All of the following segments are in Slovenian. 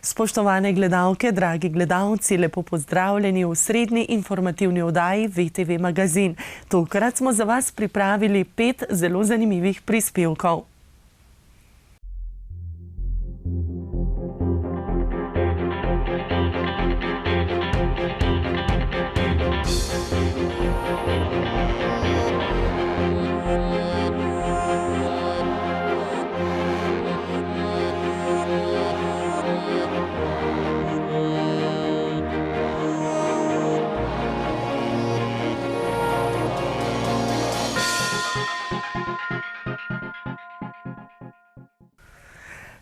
Spoštovane gledalke, dragi gledalci, lepo pozdravljeni v srednji informativni oddaji VTV Magazin. Tokrat smo za vas pripravili 5 zelo zanimivih prispevkov.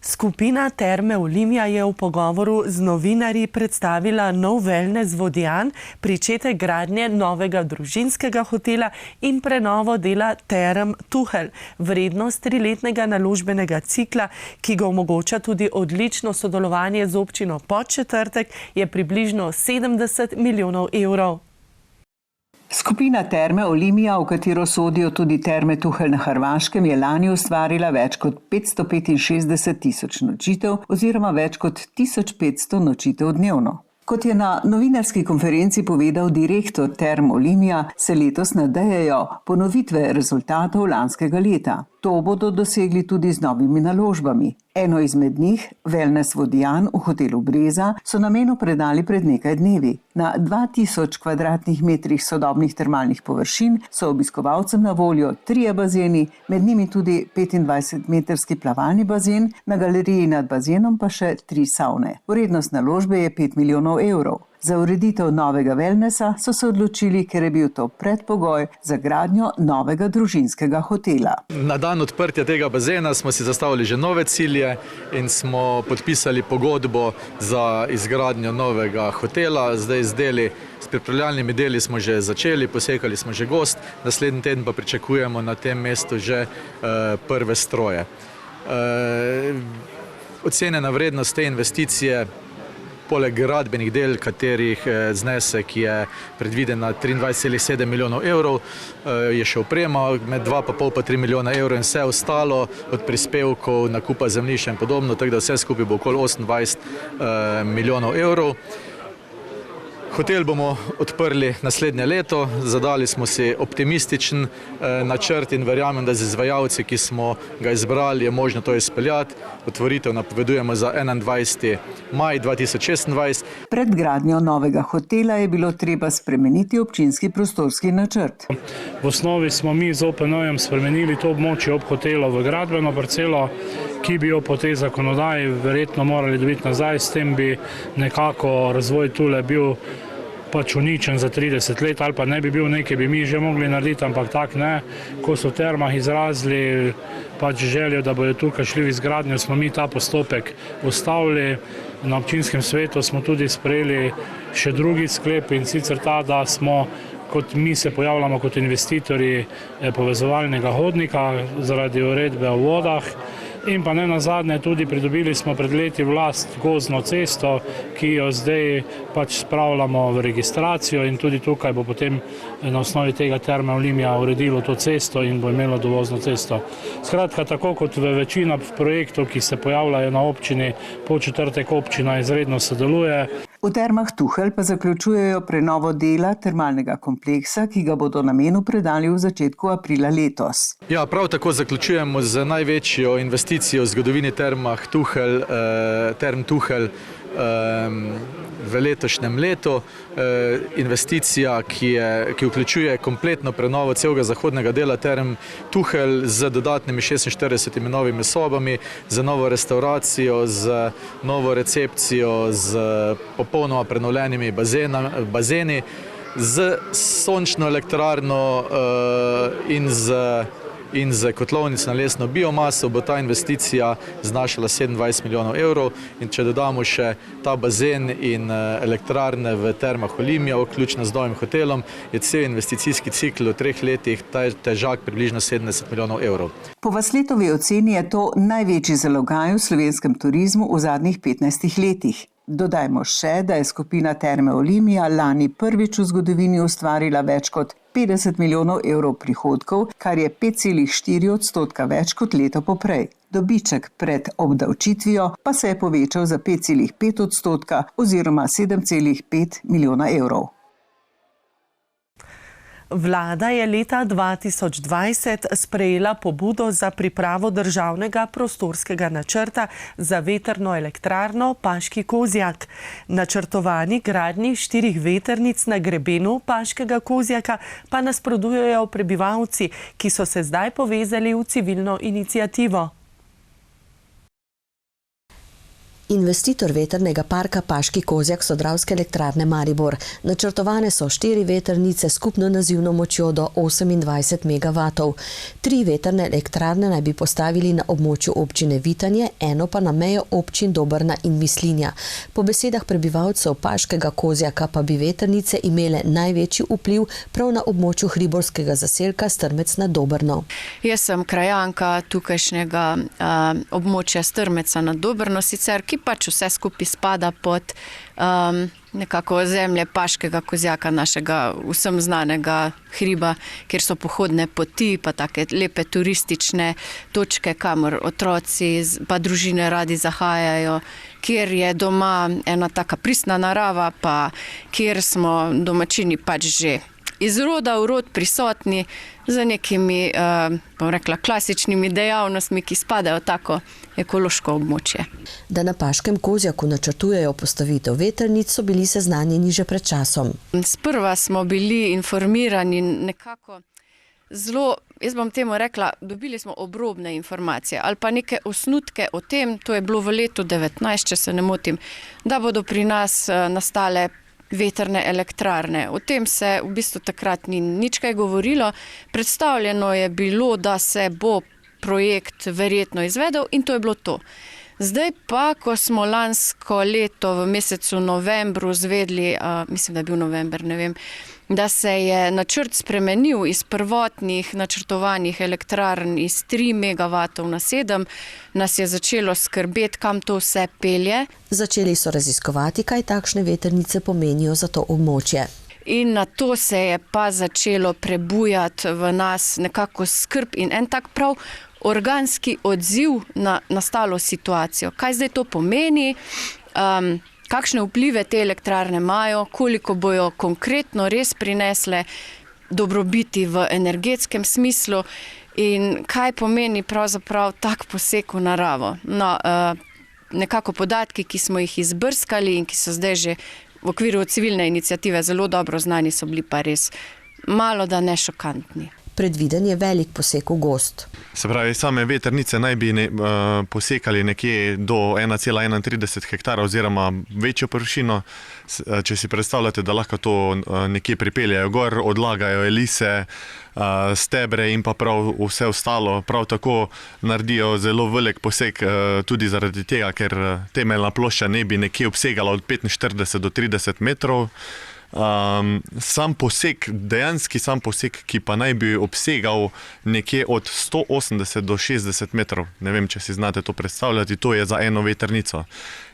Skupina Terme Olimia je v pogovoru z novinarji predstavila nov wellness Vodjan, pričetek gradnje novega družinskega hotela in prenovo dela Term Tuhelj. Vrednost 3-letnega naložbenega cikla, ki ga omogoča tudi odlično sodelovanje z občino Podčetrtek, je približno 70 milijonov evrov. Skupina Terme Olimia, v katero sodijo tudi Terme Tuhelj na Hrvaškem, je lani ustvarila več kot 565 tisoč nočitev oziroma več kot 1500 nočitev dnevno. Kot je na novinarski konferenci povedal direktor Term Olimia, se letos nadejajo ponovitve rezultatov lanskega leta. To bodo dosegli tudi z novimi naložbami. Eno izmed njih, wellness Vodjan v hotelu Breza, so namenu predali pred nekaj dnevi. Na 2000 kvadratnih metrih sodobnih termalnih površin so obiskovalcem na voljo 3 bazeni, med njimi tudi 25-metrski plavalni bazen, na galeriji nad bazenom pa še 3 savne. Vrednost naložbe je 5 milijonov evrov. Za ureditev novega wellnessa so se odločili, ker je bil to predpogoj za gradnjo novega družinskega hotela. Na dan odprtja tega bazena smo si zastavili že nove cilje in smo podpisali pogodbo za izgradnjo novega hotela. Zdaj s pripravljalnimi deli smo že začeli, posekali smo že gozd, naslednji teden pa pričakujemo na tem mestu že prve stroje. Ocenjena vrednost te investicije, poleg gradbenih del, katerih znesek je predviden na 23,7 milijonov evrov, je še oprema med 2,5 pa 3 milijona evrov in vse ostalo od prispevkov, nakupa zemljišča in podobno, tako da vse skupaj bo okoli 28 milijonov evrov. Hotel bomo odprli naslednje leto, zadali smo si optimističen načrt in verjamem, da z izvajalci, ki smo ga izbrali, je možno to izpeljati. Otvoritev napovedujemo za 21. maj 2026. Pred gradnjo novega hotela je bilo treba spremeniti občinski prostorski načrt. V osnovi smo mi z OPN-jem spremenili to območje ob hotelu v gradbeno parcelo, ki bi jo po tej zakonodaji verjetno morali dobiti nazaj, s tem bi nekako razvoj tule bil pač uničen za 30 let, ali pa ne bi bil nekaj, bi mi že mogli narediti, ampak tak ne. Ko so v termah izrazili pač željo, da bodo tukaj šli v izgradnjo, smo mi ta postopek ustavili. Na občinskem svetu smo tudi sprejeli še drugi sklep in sicer ta, da smo kot mi se pojavljamo kot investitorji povezovalnega hodnika zaradi uredbe o vodah. In pa ne nazadnje tudi pridobili smo pred leti v last gozdno cesto, ki jo zdaj pač spravljamo v registracijo in tudi tukaj bo potem na osnovi tega Terme Olimia uredilo to cesto in bo imelo dovozno cesto. Skratka, tako kot v večina projektov, ki se pojavljajo na občini, Podčetrtek občina izredno sodeluje. V Termah Tuhelj pa zaključujejo prenovo dela termalnega kompleksa, ki ga bodo namenu predali v začetku aprila letos. Ja, prav tako zaključujemo z največjo investicijo v zgodovini Term Tuhelj v letošnjem letu. Investicija, ki vključuje kompletno prenovo celega zahodnega dela Term Tuhelj z dodatnimi 46 novimi sobami, z novo restauracijo, z novo recepcijo, z popolnoma prenovljenimi bazeni, z sončno elektrarno in z kotlovnico na lesno biomaso bo ta investicija znašala 27 milijonov evrov in če dodamo še ta bazen in elektrarne v Termah Olimia, vključno z novim hotelom, je cel investicijski cikl v 3 letih težak približno 70 milijonov evrov. Po Vasletovi oceni je to največji zalogaj v slovenskem turizmu v zadnjih 15 letih. Dodajmo še, da je skupina Terme Olimia lani prvič v zgodovini ustvarila več kot 50 milijonov evrov prihodkov, kar je 5,4% več kot leto poprej. Dobiček pred obdavčitvijo pa se je povečal za 5,5% oziroma 7,5 milijona evrov. Vlada je leta 2020 sprejela pobudo za pripravo državnega prostorskega načrta za vetrno elektrarno Paški Kozjak. Načrtovani gradnji 4 vetrnic na grebenu Paškega Kozjaka pa nasprotujejo prebivalci, ki so se zdaj povezali v civilno iniciativo. Investitor vetrnega parka Paški Kozjak so Dravske elektrarne Maribor. Načrtovane so 4 vetrnice s skupno nazivno močjo do 28 megavatov. 3 vetrne elektrarne naj bi postavili na območju občine Vitanje, eno pa na mejo občin Dobrna in Mislinja. Po besedah prebivalcev Paškega Kozjaka pa bi vetrnice imele največji vpliv prav na območju hriborskega zaselka Strmec nad Dobrno. Jaz sem krajanka tukajšnjega območja Strmeca nad Dobrno, sicer ki pač vse skupaj spada pod nekako ozemlje Paškega Kozjaka, našega vsem znanega hriba, kjer so pohodne poti, pa take lepe turistične točke, kamor otroci pa družine radi zahajajo, kjer je doma ena taka pristna narava, pa kjer smo domačini pač že iz roda v rod prisotni za nekimi, bom rekla, klasičnimi dejavnostmi, ki spadajo v tako ekološko območje. Da na Paškem Kozjaku načrtujejo postavitev vetrnic, so bili seznanjeni že pred časom. Sprva smo bili informirani nekako zelo, jaz bom temu rekla, dobili smo obrobne informacije ali pa neke osnutke o tem, to je bilo v letu 2019, če se ne motim, da bodo pri nas nastale vetrne elektrarne. O tem se v bistvu takrat ni nič kaj govorilo. Predstavljeno je bilo, da se bo projekt verjetno izvedel in to je bilo to. Zdaj pa, ko smo lansko leto v mesecu novembru zvedli, mislim, da je bil november, ne vem, da se je načrt spremenil iz prvotnih načrtovanih elektrarn iz 3 megavatov na 7, nas je začelo skrbeti, kam to vse pelje. Začeli so raziskovati, kaj takšne vetrnice pomenijo za to območje. In na to se je pa začelo prebujati v nas nekako skrb in en tak prav organski odziv na nastalo situacijo. Kaj zdaj to pomeni? Kakšne vplive te elektrarne imajo, koliko bojo konkretno res prinesle dobrobiti v energetskem smislu in kaj pomeni pravzaprav tak poseg v naravo. No, nekako podatki, ki smo jih izbrskali in ki so zdaj že v okviru civilne iniciative zelo dobro znani, so bili pa res malo da ne šokantni. Predviden je velik poseg v gozd. Se pravi, same vetrnice naj bi posekali nekje do 1,31 hektara oziroma večjo površino. Če si predstavljate, da lahko to nekje pripeljajo gor, odlagajo elise, stebre in pa prav vse ostalo. Prav tako naredijo zelo velik poseg tudi zaradi tega, ker temeljna plošča ne bi nekje obsegala od 45 do 30 metrov. Sam poseg, dejanski sam poseg, ki pa naj bi obsegal nekje od 180 do 60 metrov. Ne vem, če si znate to predstavljati, to je za eno vetrnico.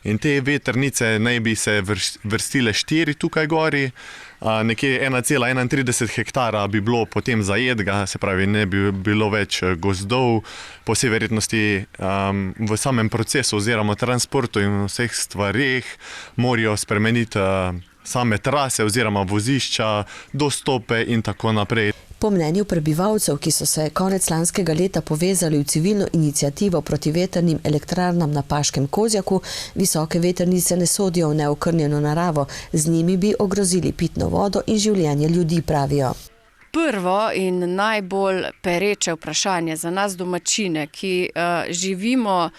In te vetrnice naj bi se vrstile 4 tukaj gori, nekje 1,31 hektara bi bilo potem zajetega, se pravi, ne bi bilo več gozdov, po vsej verjetnosti v samem procesu oziroma transportu in vseh stvareh morajo spremeniti same trase oziroma vozišča, dostope in tako naprej. Po mnenju prebivalcev, ki so se konec lanskega leta povezali v civilno iniciativo proti vetrnim elektrarnam na Paškem Kozjaku, visoke vetrnice ne sodijo v neokrnjeno naravo, z njimi bi ogrozili pitno vodo in življenje ljudi, pravijo. Prvo in najbolj pereče vprašanje za nas domačine, ki živimo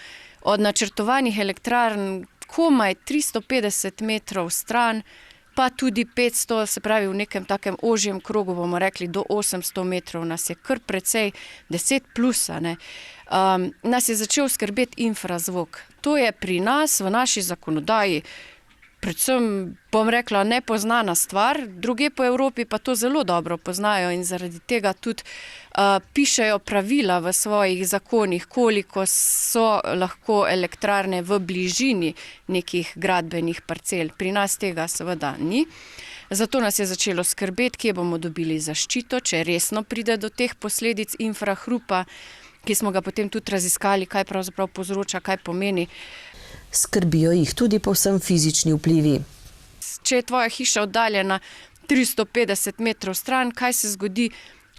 od načrtovanih elektrarn komaj 350 metrov stran, pa tudi 500, se pravi v nekem takem ožjem krogu, bomo rekli do 800 metrov, nas je kar precej 10 plus, nas je začel skrbeti infrazvok. To je pri nas v naši zakonodaji predvsem, bom rekla, nepoznana stvar, druge po Evropi pa to zelo dobro poznajo in zaradi tega tudi pišejo pravila v svojih zakonih, koliko so lahko elektrarne v bližini nekih gradbenih parcel. Pri nas tega seveda ni. Zato nas je začelo skrbeti, kje bomo dobili zaščito, če resno pride do teh posledic infrahrupa, ki smo ga potem tudi raziskali, kaj pravzaprav povzroča, kaj pomeni. Skrbijo jih tudi povsem fizični vplivi. Če je tvoja hiša oddaljena 350 metrov stran, kaj se zgodi,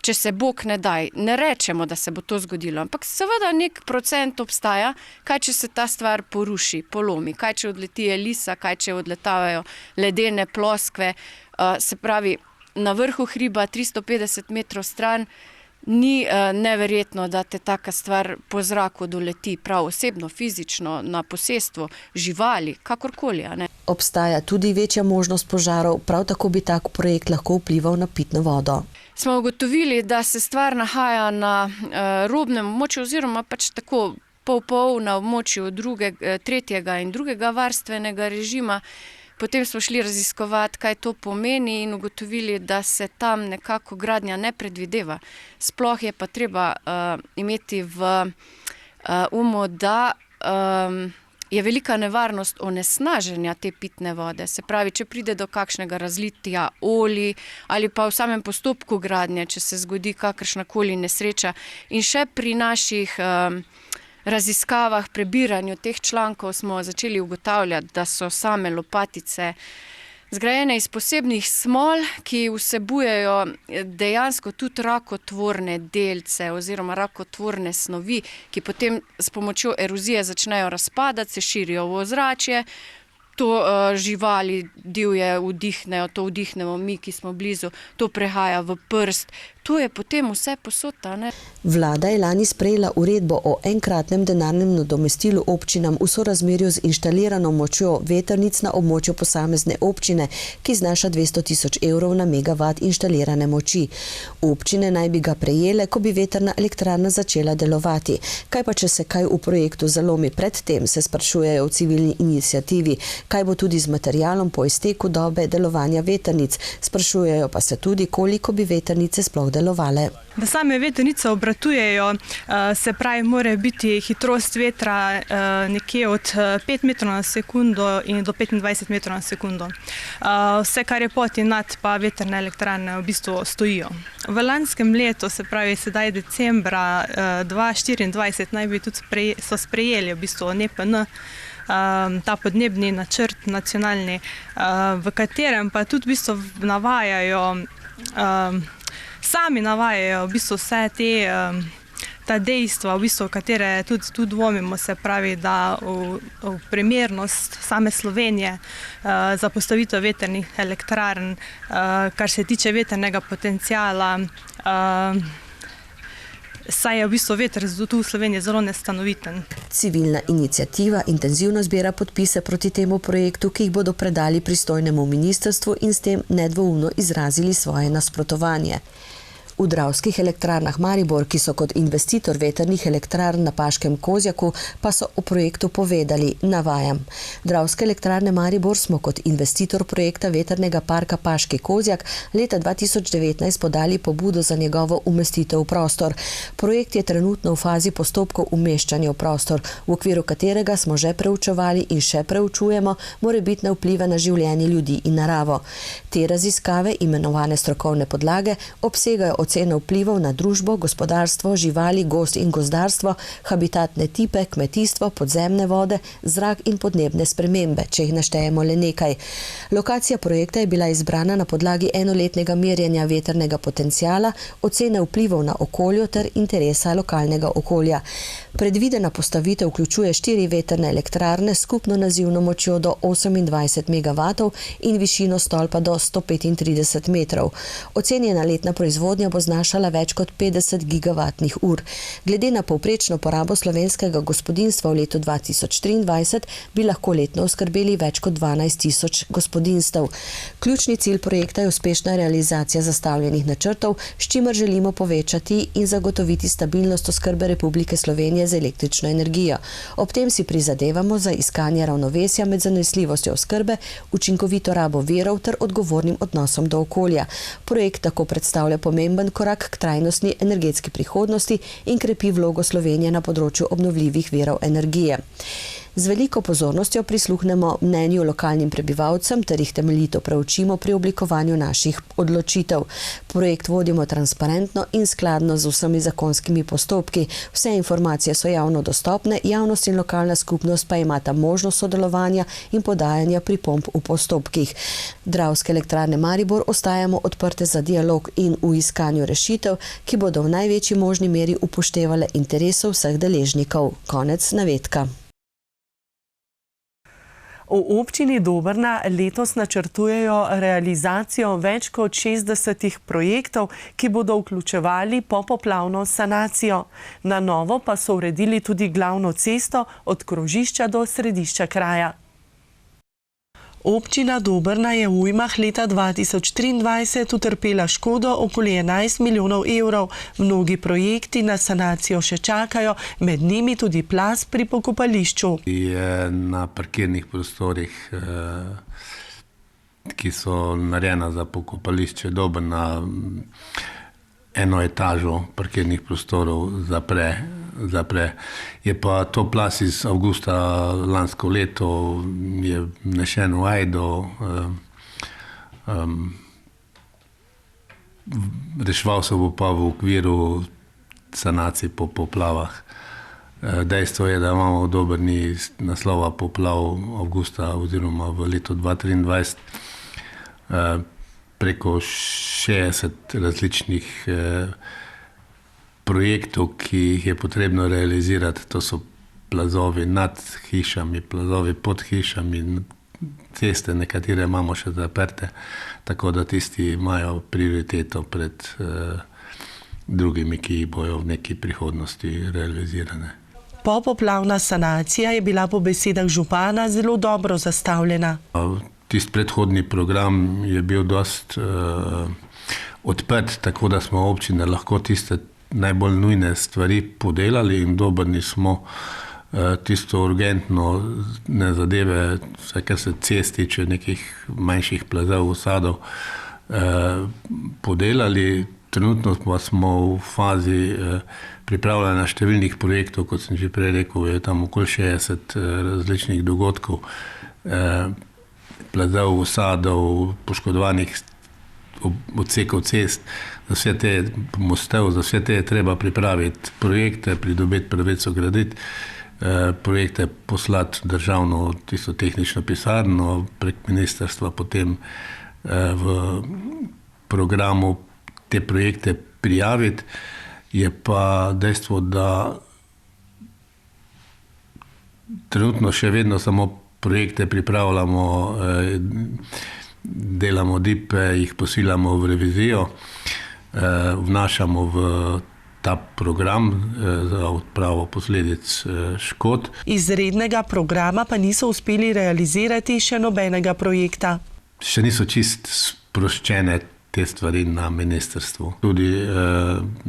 če se Bog ne daj? Ne rečemo, da se bo to zgodilo, ampak seveda nek procent obstaja, kaj če se ta stvar poruši, polomi, kaj če odleti elisa, kaj če odletavajo ledene ploskve. Se pravi, na vrhu hriba 350 metrov stran ni neverjetno, da te taka stvar po zraku doleti, prav osebno, fizično, na posestvu, živali, kakorkoli. Obstaja tudi večja možnost požarov, prav tako bi tak projekt lahko vplival na pitno vodo. Smo ugotovili, da se stvar nahaja na robnem območju oziroma pač tako pol na območju tretjega in drugega varstvenega režima. Potem smo šli raziskovati, kaj to pomeni in ugotovili, da se tam nekako gradnja ne predvideva. Sploh je pa treba imeti v umu, da je velika nevarnost onesnaženja te pitne vode. Se pravi, če pride do kakšnega razlitja olij ali pa v samem postopku gradnje, če se zgodi kakršnakoli nesreča. In še pri naših raziskavah, prebiranju teh člankov smo začeli ugotavljati, da so same lopatice zgrajene iz posebnih smol, ki vsebujejo dejansko tudi rakotvorne delce oziroma rakotvorne snovi, ki potem s pomočjo erozije začnejo razpadati, se širijo v ozračje. To živali divje vdihnejo, to vdihnemo mi, ki smo blizu, to prehaja v prst. To je potem vse posod, ne? Vlada je lani sprejela uredbo o enkratnem denarnem nadomestilu občinam v sorazmerju z inštalirano močjo vetrnic na območju posamezne občine, ki znaša 200 tisoč evrov na megavat inštalirane moči. Občine naj bi ga prejele, ko bi vetrna elektrarna začela delovati. Kaj pa, če se kaj v projektu zalomi pred tem, se sprašujejo v civilni iniciativi. Kaj bo tudi z materialom po izteku dobe delovanja vetrnic? Sprašujejo pa se tudi, koliko bi vetrnice sploh delovale. Da same vetrnice obratujejo, se pravi, mora biti hitrost vetra nekje od 5 metrov na sekundo in do 25 metrov na sekundo. Vse, kar je pod in nad, pa vetrne elektrarne v bistvu stojijo. V lanskem letu, se pravi sedaj decembra 2024, naj bi tudi so sprejeli v bistvu NEPN, ta podnebni načrt nacionalni, v katerem pa tudi v bistvu sami navajajo v bistvu vse ta dejstva, v bistvu, katere tudi dvomimo, se pravi, da v primernost same Slovenije za postavitev vetrnih elektrarn, kar se tiče vetrnega potenciala, saj je v bistvu veter tu v Sloveniji zelo nestanoviten. Civilna iniciativa intenzivno zbira podpise proti temu projektu, ki jih bodo predali pristojnemu ministrstvu in s tem nedvoumno izrazili svoje nasprotovanje. V Dravskih elektrarnah Maribor, ki so kot investitor vetrnih elektrarn na Paškem Kozjaku, pa so o projektu povedali, navajam: Dravske elektrarne Maribor smo kot investitor projekta vetrnega parka Paški Kozjak leta 2019 podali pobudo za njegovo umestitev v prostor. Projekt je trenutno v fazi postopkov umeščanja v prostor, v okviru katerega smo že preučevali in še preučujemo morebitne vplive na življenje ljudi in naravo. Te raziskave, imenovane strokovne podlage, obsegajo ocene vplivov na družbo, gospodarstvo, živali, gozd in gozdarstvo, habitatne tipe, kmetijstvo, podzemne vode, zrak in podnebne spremembe, če jih naštejemo le nekaj. Lokacija projekta je bila izbrana na podlagi enoletnega merjenja vetrnega potenciala, ocene vplivov na okolje ter interesa lokalnega okolja. Predvidena postavitev vključuje 4 vetrne elektrarne s skupno nazivno močjo do 28 megavatov in višino stolpa do 135 metrov. Ocenjena letna proizvodnja bo znašala več kot 50 gigavatnih ur. Glede na povprečno porabo slovenskega gospodinjstva v letu 2023 bi lahko letno oskrbeli več kot 12 000 gospodinjstev. Ključni cilj projekta je uspešna realizacija zastavljenih načrtov, s čimer želimo povečati in zagotoviti stabilnost oskrbe Republike Slovenije z električno energijo. Ob tem si prizadevamo za iskanje ravnovesja med zanesljivostjo oskrbe, učinkovito rabo virov ter odgovornim odnosom do okolja. Projekt tako predstavlja pomemben korak k trajnostni energetski prihodnosti in krepi vlogo Slovenije na področju obnovljivih virov energije. Z veliko pozornostjo prisluhnemo mnenju lokalnim prebivalcem ter jih temeljito preučimo pri oblikovanju naših odločitev. Projekt vodimo transparentno in skladno z vsemi zakonskimi postopki. Vse informacije so javno dostopne, javnost in lokalna skupnost pa imata možnost sodelovanja in podajanja pripomb v postopkih. Dravske elektrarne Maribor ostajamo odprte za dialog in v iskanju rešitev, ki bodo v največji možni meri upoštevale interesov vseh deležnikov. Konec navedka. V občini Dobrna letos načrtujejo realizacijo več kot 60 projektov, ki bodo vključevali popoplavno sanacijo. Na novo pa so uredili tudi glavno cesto od krožišča do središča kraja. Občina Dobrna je v ujmah leta 2023 utrpela škodo okoli 11 milijonov evrov. Mnogi projekti na sanacijo še čakajo, med njimi tudi plaz pri pokopališču. Je na parkirnih prostorih, ki so narejena za pokopališče Dobrna, eno etažo parkirnih prostorov zapre. Je pa to plaz iz avgusta lansko leto, je vnešen v Ajdo, reševal se bo pa v okviru sanacij po poplavah. Dejstvo je, da imamo v Dobrni naslova poplav avgusta oziroma v letu 2023 preko 60 različnih projektov, ki jih je potrebno realizirati. To so plazovi nad hišami, plazovi pod hišami, ceste, nekatere imamo še zaprte, tako da tisti imajo prioriteto pred drugimi, ki bojo v neki prihodnosti realizirane. Popoplavna sanacija je bila po besedah župana zelo dobro zastavljena. Tisti predhodni program je bil dost odprt, tako da smo občine lahko tiste najbolj nujne stvari podelali in Dobrni smo tisto urgentno zadeve, vse kar se cest tiče, nekih manjših plazov, usadov, podelali. Trenutno pa smo v fazi pripravljanja številnih projektov, kot sem že prej rekel, je tam okoli 60 različnih dogodkov, plazov, usadov, poškodovanih odsekov cest, za vse te mostov, za vse te je treba pripraviti projekte, pridobiti pravico graditi, projekte poslati državno tisto tehnično pisarno, prek ministrstva potem v programu te projekte prijaviti. Je pa dejstvo, da trenutno še vedno samo projekte pripravljamo, delamo dipe, jih posiljamo v revizijo, vnašamo v ta program za odpravo posledic škod. Izrednega programa pa niso uspeli realizirati še nobenega projekta. Še niso čist sproščene te stvari na ministrstvu. Tudi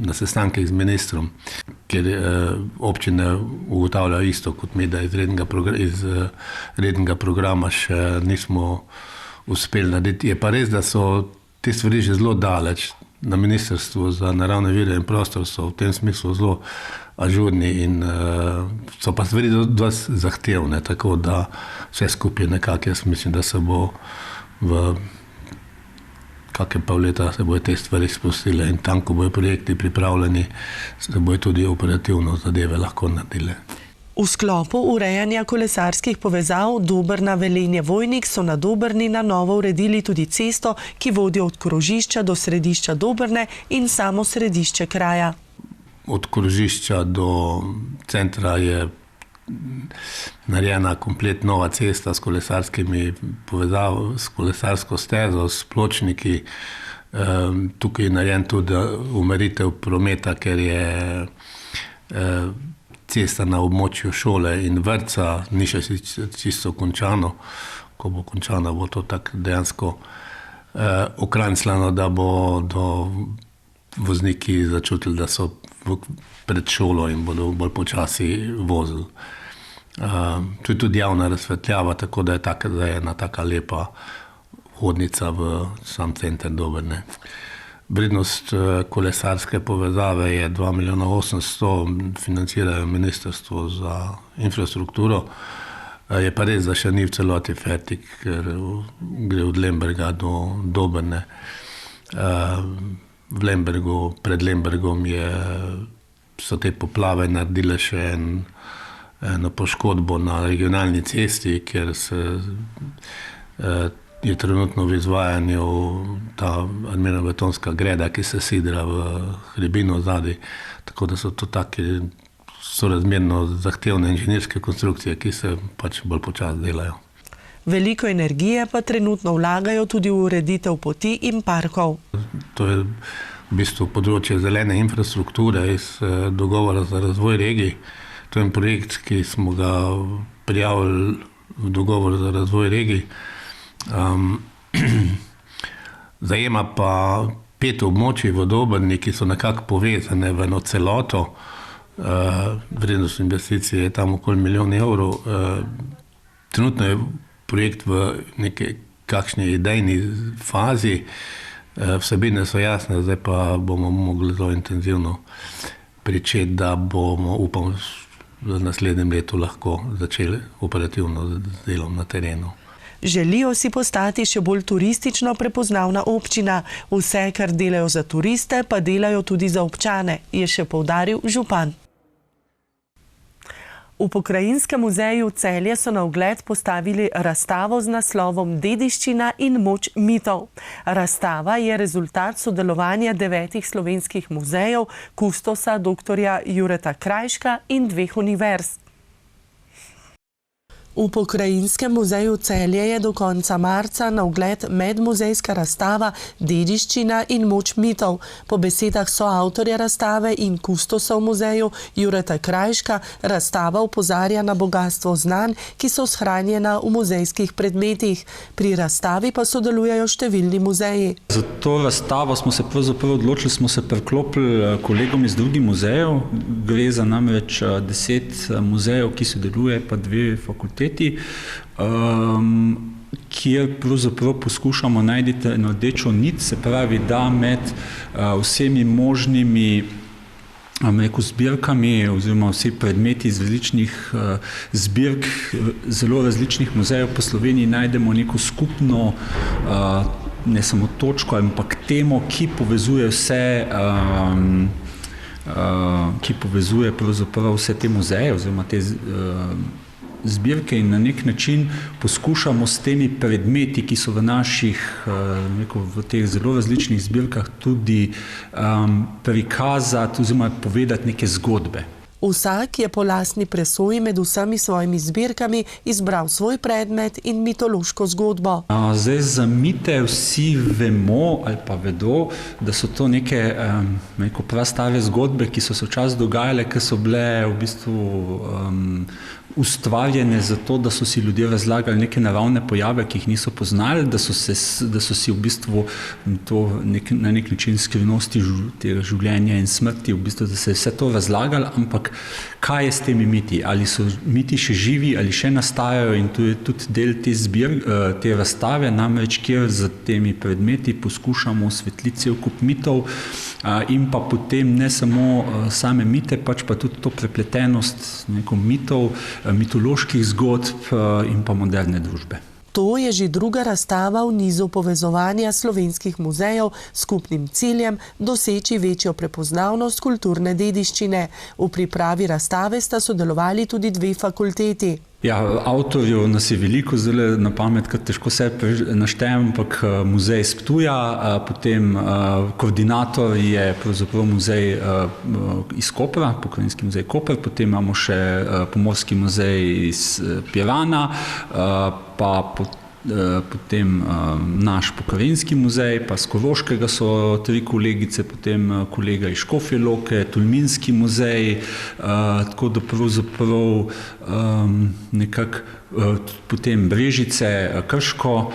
na sestankih z ministrom, ker občine ugotavljajo isto kot mi, da iz rednega programa še nismo uspeli narediti. Je pa res, da so te stvari že zelo daleč. Na ministrstvu za naravne vire in prostor so v tem smislu zelo ažurni in so pa stvari dosti zahtevne, tako da vse skupaj nekako, jaz mislim, da se bo v kakšne pol leta se bojo te stvari spustile in tam, ko bojo projekti pripravljeni, se bojo tudi operativno zadeve lahko naredile. V sklopu urejanja kolesarskih povezav Dobrna-Velenje-Vojnik so na Dobrni na novo uredili tudi cesto, ki vodi od krožišča do središča Dobrne in samo središče kraja. Od krožišča do centra je narejena komplet nova cesta s kolesarskimi povezavami, s kolesarsko stezo, s pločniki, Tukaj je narejen tudi umiritev prometa, ker je cesta na območju šole in vrtca ni še čisto končano. Ko bo končana, bo to tako dejansko okrancljano, da bodo vozniki začutili, da so pred šolo in bodo bolj počasi vozili. To je tudi javna razsvetljava, tako da je ena taka lepa hodnica v sam center Dobrne. Vrednost kolesarske povezave je 2 milijona 800, financirajo Ministrstvo za infrastrukturo. Je pa res, da še ni v celoti fertik, ker gre od Lemberga do Dobrne. Pred Lembergom so te poplave naredile še eno poškodbo na regionalni cesti, ker je trenutno v izvajanju ta armirano-betonska greda, ki se sidra v hribino zadaj, tako da so to take sorazmerno zahtevne inženirske konstrukcije, ki se pač bolj počasi delajo. Veliko energije pa trenutno vlagajo tudi v ureditev poti in parkov. To je v bistvu področje zelene infrastrukture iz dogovora za razvoj regij. To je projekt, ki smo ga prijavili v dogovor za razvoj regij. Zajema pa 5 območij v Dobrni, ki so nekako povezane v eno celoto. Vrednost investicije je tam okoli 1 milijon evrov. Trenutno je projekt v kakšni idejni fazi. Vsebine so jasne, zdaj pa bomo mogli zelo intenzivno pričeti, da bomo, upam, v naslednjem letu lahko začeli operativno z delom na terenu. Želijo si postati še bolj turistično prepoznavna občina. Vse, kar delajo za turiste, pa delajo tudi za občane, je še poudaril župan. V Pokrajinskem muzeju Celje so na ogled postavili razstavo z naslovom Dediščina in moč mitov. Razstava je rezultat sodelovanja 9 slovenskih muzejev, kustosa dr. Jureta Krajška in 2 univerz. V Pokrajinskem muzeju Celje je do konca marca na ogled medmuzejska razstava Dediščina in moč mitov. Po besedah soavtorja razstave in kustosa v muzeju Jureta Krajška, razstava opozarja na bogastvo znanj, ki so shranjena v muzejskih predmetih. Pri razstavi pa sodelujejo številni muzeji. Za to razstavo smo se pravzaprav odločili, smo se priklopili kolegom iz drugih muzejev. Gre za namreč 10 muzejev, ki sodeluje, pa 2 fakulteti. Kjer pravzaprav poskušamo najti eno rdečo nit, se pravi, da med vsemi možnimi zbirkami oziroma vsi predmeti iz različnih zbirk zelo različnih muzejev po Sloveniji najdemo neko skupno, ne samo točko, ampak temo, ki povezuje pravzaprav vse te muzeje oziroma te zbirke in na nek način poskušamo s temi predmeti, ki so v naših, v teh zelo različnih zbirkah tudi prikazati oziroma povedati neke zgodbe. Vsak je po lastni presoji med vsemi svojimi zbirkami izbral svoj predmet in mitološko zgodbo. Zdaj za mite vsi vemo ali pa vedo, da so to neke prastare zgodbe, ki so se včasih dogajale, ki so bile v bistvu ustvarjene zato, da so si ljudje razlagali neke naravne pojave, ki jih niso poznali, da so si v bistvu to na nek način skrivnosti tega življenja in smrti, v bistvu, da se je vse to razlagali, ampak kaj je s temi miti? Ali so miti še živi, ali še nastajajo in to je tudi del te razstave, namreč kjer z temi predmeti poskušamo osvetliti cel kup mitov in pa potem ne samo same mite, pač pa tudi to prepletenost mitov, mitoloških zgodb in pa moderne družbe. To je že druga razstava v nizu povezovanja slovenskih muzejev s skupnim ciljem doseči večjo prepoznavnost kulturne dediščine. V pripravi razstave sta sodelovali tudi 2 fakulteti. Ja, avtorjev nas je veliko, zdaj na pamet, kar težko se naštejem, ampak muzej iz Ptuja, potem koordinator je pravzaprav muzej iz Kopra, Pokrajinski muzej Koper, potem imamo še Pomorski muzej iz Pirana, pa potem naš pokrajinski muzej, pa z Koroškega so 3 kolegice, potem kolega iz Škofje Loke, Tolminski muzej, tako da pravzaprav nekako potem Brežice, Krško,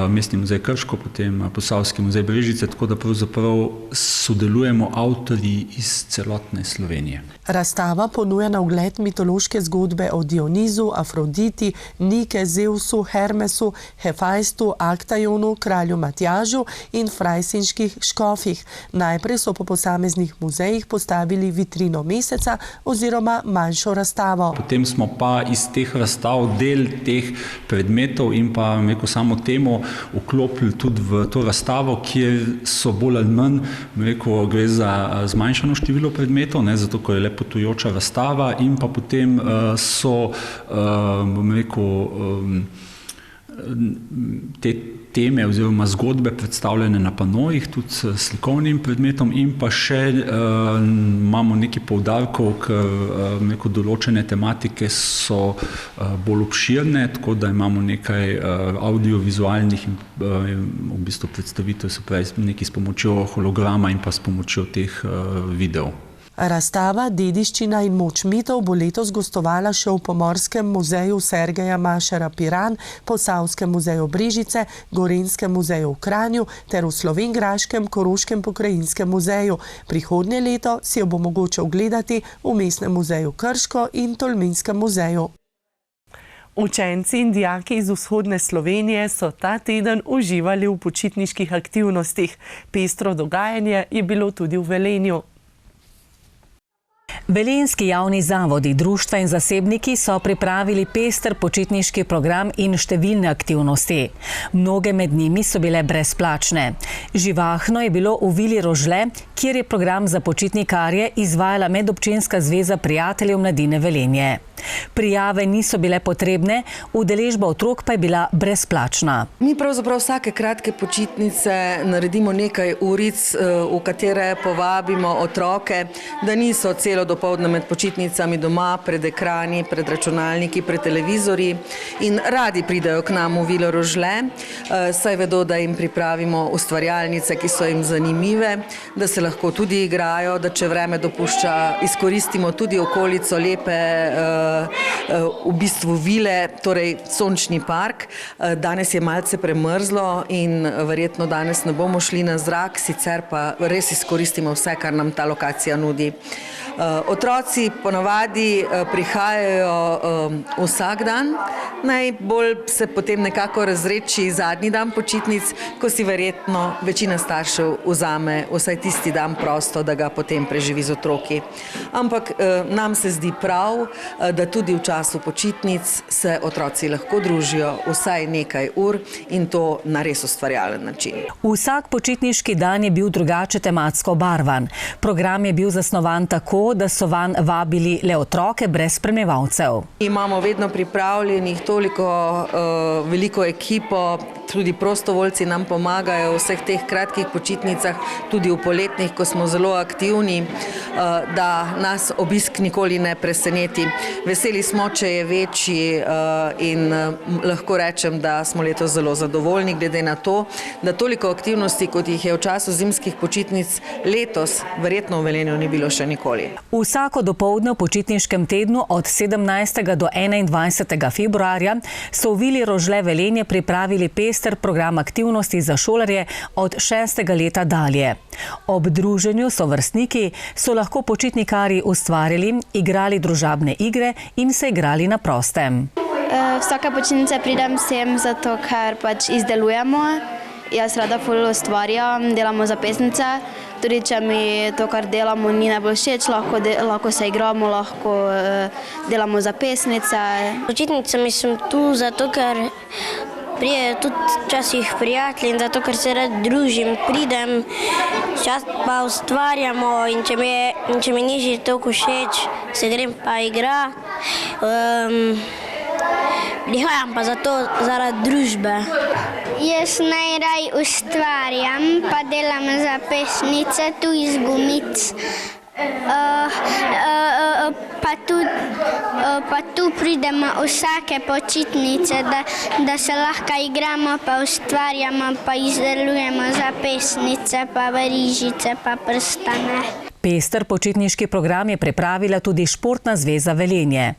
Mestni muzej Krško, potem Posavski muzej Brežice, tako da pravzaprav sodelujemo avtorji iz celotne Slovenije. Razstava ponuja na ogled mitološke zgodbe o Dionizu, Afroditi, Nike, Zeusu, Hermesu, Hefajstu, Aktajonu, kralju Matjažu in frajsinških škofih. Najprej so po posameznih muzejih postavili vitrino meseca oziroma manjšo razstavo. Potem smo pa iz teh razstav del teh predmetov in pa samo temo vklopili tudi v to razstavo, kjer so bolj ali manj, gre za zmanjšano število predmetov, zato ko je le potujoča razstava, in pa potem so, te teme oziroma zgodbe predstavljene na panojih, tudi s slikovnim predmetom, in pa še imamo nekaj poudarkov, ker določene tematike so bolj obširne, tako da imamo nekaj audiovizualnih v bistvu predstavitev, se pravi nekaj s pomočjo holograma in pa s pomočjo teh videov. Razstava Dediščina in moč mitov bo letos gostovala še v Pomorskem muzeju Sergeja Mašera Piran, Posavskem muzeju Brežice, Gorenjskem muzeju v Kranju ter v Slovenjgraškem Koroškem pokrajinskem muzeju. Prihodnje leto si jo bo mogoče ogledati v Mestnem muzeju Krško in Tolminskem muzeju. Učenci in dijaki iz vzhodne Slovenije so ta teden uživali v počitniških aktivnostih. Pestro dogajanje je bilo tudi v Velenju. Velenjski javni zavodi, društva in zasebniki so pripravili pester počitniški program in številne aktivnosti. Mnoge med njimi so bile brezplačne. Živahno je bilo v Vili Rožle, kjer je program za počitnikarje izvajala Medobčinska zveza prijateljev mladine Velenje. Prijave niso bile potrebne, udeležba otrok pa je bila brezplačna. Mi pravzaprav vsake kratke počitnice naredimo nekaj uric, v katere povabimo otroke, da niso celo dopoldne med počitnicami doma, pred ekrani, pred računalniki, pred televizorji, in radi pridejo k nam v Vilo Rožle, saj vedo, da jim pripravimo ustvarjalnice, ki so jim zanimive, da se lahko tudi igrajo, da če vreme dopušča, izkoristimo tudi okolico lepe v bistvu vile, torej sončni park. Danes je malce premrzlo in verjetno danes ne bomo šli na zrak, sicer pa res izkoristimo vse, kar nam ta lokacija nudi. Otroci ponavadi prihajajo vsak dan, najbolj se potem nekako razreči zadnji dan počitnic, ko si verjetno večina staršev vzame vsaj tisti dan prosto, da ga potem preživi z otroki. Ampak nam se zdi prav, da tudi v času počitnic se otroci lahko družijo vsaj nekaj ur in to na res ustvarjalen način. Vsak počitniški dan je bil drugače tematsko obarvan. Program je bil zasnovan tako, da so vanj vabili le otroke brez spremljevalcev. Imamo vedno pripravljenih toliko veliko ekipo, tudi prostovoljci nam pomagajo v vseh teh kratkih počitnicah, tudi v poletnih, ko smo zelo aktivni, da nas obisk nikoli ne preseneti. Veseli smo, če je večji, in lahko rečem, da smo letos zelo zadovoljni, glede na to, da toliko aktivnosti, kot jih je v času zimskih počitnic letos, verjetno v Velenju ni bilo še nikoli. Vsako dopoldne v počitniškem tednu od 17. do 21. februarja so v Vili Rožle Velenje pripravili pester program aktivnosti za šolarje od 6. leta dalje. Ob druženju sovrstniki so lahko počitnikarji ustvarili, igrali družabne igre in se igrali na prostem. Vsaka počitnica pridem sem zato, ker pač izdelujemo. Jaz rada ful ustvarjam, delamo zapestnice. Tudi če mi to, kar delamo, ni najbolj všeč, lahko se igramo, lahko delamo zapestnice. Počitnicami sem tu zato, ker prijejo tudi včasih prijatelji in zato, ker se rad družim, pridem, čas pa ustvarjamo in če mi ni že toliko všeč, se grem pa igra. Prihajam pa zato zaradi družbe. Jaz najraj ustvarjam, pa delam zapestnice tu iz gumic. Pa tudi pa tu pridemo vsake počitnice, da se lahko igramo, pa ustvarjamo, pa izdelujemo zapestnice, pa verižice, pa prstane. Pester počitniški program je pripravila tudi Športna zveza Velenje.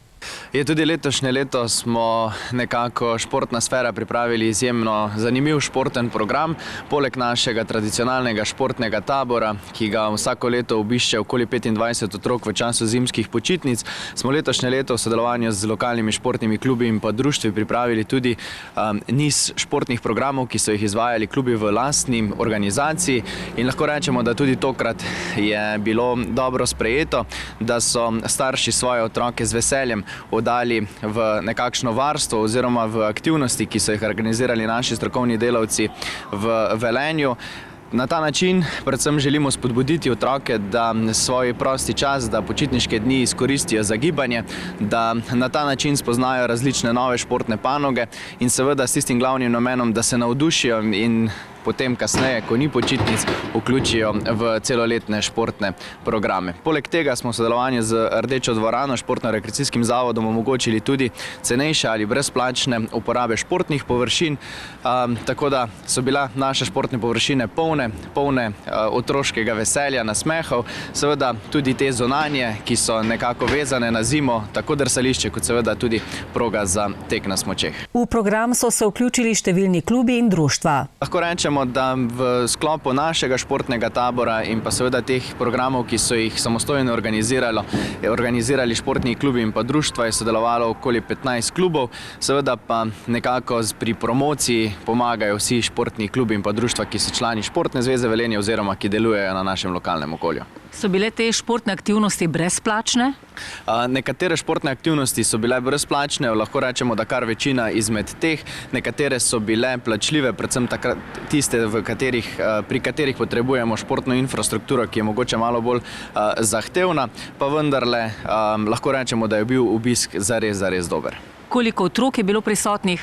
Je tudi letošnje leto smo nekako športna sfera pripravili izjemno zanimiv športen program. Poleg našega tradicionalnega športnega tabora, ki ga vsako leto obišče okoli 25 otrok v času zimskih počitnic, smo letošnje leto v sodelovanju z lokalnimi športnimi klubi in pa društvi pripravili tudi niz športnih programov, ki so jih izvajali klubi v lastni organizaciji. In lahko rečemo, da tudi tokrat je bilo dobro sprejeto, da so starši svoje otroke z veseljem oddali v nekakšno varstvo oziroma v aktivnosti, ki so jih organizirali naši strokovni delavci v Velenju. Na ta način predvsem želimo spodbuditi otroke, da svoj prosti čas, da počitniške dni izkoristijo za gibanje, da na ta način spoznajo različne nove športne panoge in seveda s tistim glavnim namenom, da se navdušijo in potem kasneje, ko ni počitnic, vključijo v celoletne športne programe. Poleg tega smo v sodelovanju z Rdečo dvorano, športno-rekreacijskim zavodom, omogočili tudi cenejše ali brezplačne uporabe športnih površin, tako da so bila naše športne površine polne otroškega veselja, nasmehov, seveda tudi te zunanje, ki so nekako vezane na zimo, tako drsališče kot seveda tudi proga za tek na smučeh. V program so se vključili številni klubi in društva. Lahko rečemo, da v sklopu našega športnega tabora in pa seveda teh programov, ki so jih samostojno organizirali športni klubi in pa društva, je sodelovalo okoli 15 klubov, seveda pa nekako pri promociji pomagajo vsi športni klubi in pa društva, ki so člani Športne zveze Velenje oziroma ki delujejo na našem lokalnem okolju. So bile te športne aktivnosti brezplačne? Nekatere športne aktivnosti so bile brezplačne, lahko rečemo, da kar večina izmed teh. Nekatere so bile plačljive, predvsem tiste, pri katerih potrebujemo športno infrastrukturo, ki je mogoče malo bolj zahtevna, pa vendarle lahko rečemo, da je bil obisk zares dober. Koliko otrok je bilo prisotnih?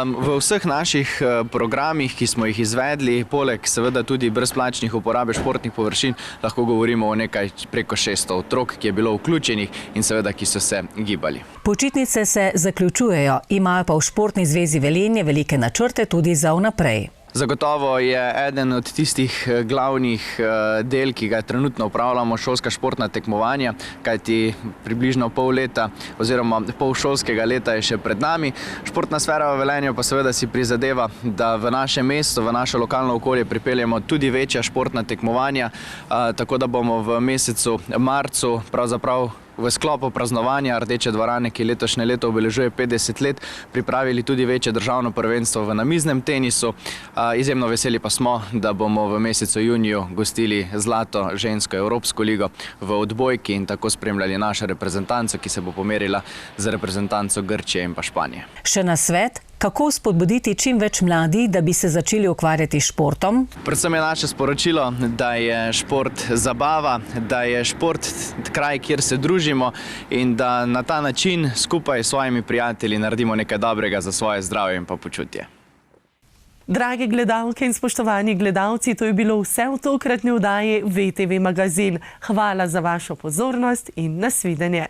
V vseh naših programih, ki smo jih izvedli, poleg seveda tudi brezplačnih uporabe športnih površin, lahko govorimo o nekaj preko 600 otrok, ki je bilo vključenih in seveda, ki so se gibali. Počitnice se zaključujejo, imajo pa v Športni zvezi Velenje velike načrte tudi za vnaprej. Zagotovo je eden od tistih glavnih del, ki ga trenutno upravljamo, šolska športna tekmovanja, kajti približno pol leta oziroma pol šolskega leta je še pred nami. Športna sfera v Velenju pa seveda si prizadeva, da v naše mesto, v naše lokalno okolje pripeljemo tudi večja športna tekmovanja, tako da bomo v mesecu marcu pravzaprav v sklopu praznovanja Rdeče dvorane, ki letošnje leto obeležuje 50 let, pripravili tudi večje državno prvenstvo v namiznem tenisu. Izjemno veseli pa smo, da bomo v mesecu juniju gostili zlato žensko Evropsko ligo v odbojki in tako spremljali našo reprezentanco, ki se bo pomerila z reprezentanco Grčije in pa Španije. Še nasvet, kako spodbuditi čim več mladih, da bi se začeli ukvarjati s športom? Predvsem je naše sporočilo, da je šport zabava, da je šport kraj, kjer se družimo in da na ta način skupaj s svojimi prijatelji naredimo nekaj dobrega za svoje zdravje in pa počutje. Drage gledalke in spoštovani gledalci, to je bilo vse v tokratni oddaji VTV Magazin. Hvala za vašo pozornost in nasvidenje.